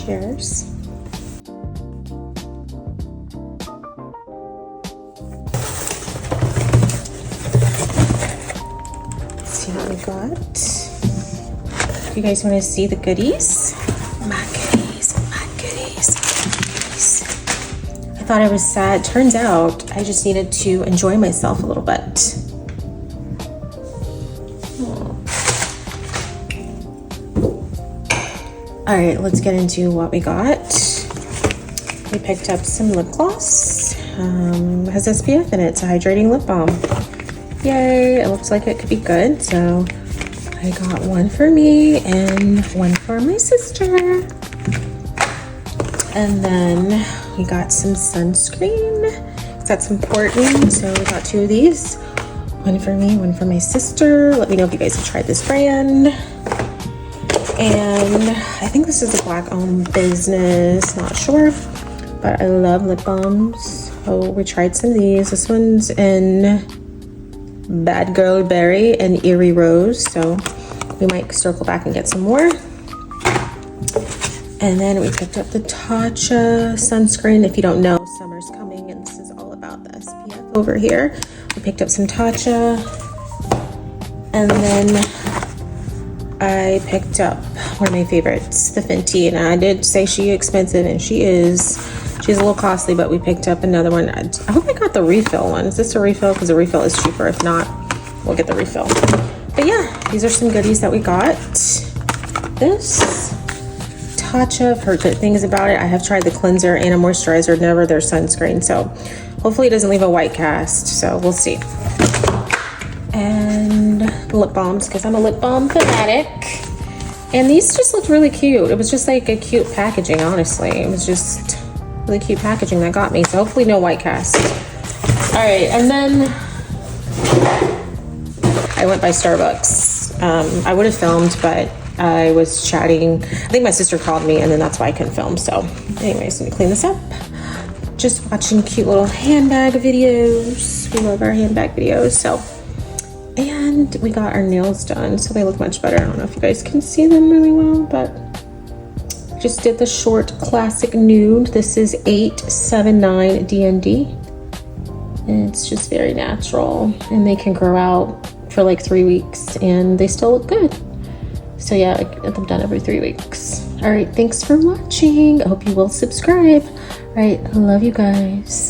Cheers. Let's see what we got. If you guys want to see the goodies, my goodies. I thought I was sad. Turns out I just needed to enjoy myself a little bit. All right, let's get into what we got. We picked up some lip gloss. Has SPF in it. It's a hydrating lip balm. Yay, it looks like it could be good. So I got one for me and one for my sister. And then we got some sunscreen. That's important. So we got 2 of these. One for me, one for my sister. Let me know if you guys have tried this brand. And I think this is a Black-owned business, not sure, but I love lip balms. Oh, we tried some of these. This one's in Bad Girl Berry and Eerie Rose, so we might circle back and get some more. And then we picked up the Tatcha sunscreen. If you don't know, summer's coming, and this is all about the SPF over here. We picked up some Tatcha, and then I picked up one of my favorites, the Fenty, and I did say she's expensive, and she is. She's a little costly, but we picked up another one. I hope I got the refill one. Is this a refill? Because the refill is cheaper. If not, we'll get the refill. But yeah, these are some goodies that we got. This Tatcha, I've heard good things about it. I have tried the cleanser and a moisturizer, never their sunscreen. So hopefully it doesn't leave a white cast. So we'll see. And lip balms, because I'm a lip balm fanatic. And these just looked really cute. It was just like a cute packaging, honestly. It was just really cute packaging that got me. So hopefully no white cast. All right, and then I went by Starbucks. I would have filmed, but I was chatting. I think my sister called me, and then that's why I couldn't film. So anyways, let me clean this up. Just watching cute little handbag videos. We love our handbag videos. So, and we got our nails done, so they look much better. I don't know if you guys can see them really well, but just did the short classic nude. This is 879 DND. And it's just very natural, and they can grow out for like 3 weeks and they still look good. So yeah, I get them done every 3 weeks. All right, thanks for watching. I hope you will subscribe. All right, I love you guys.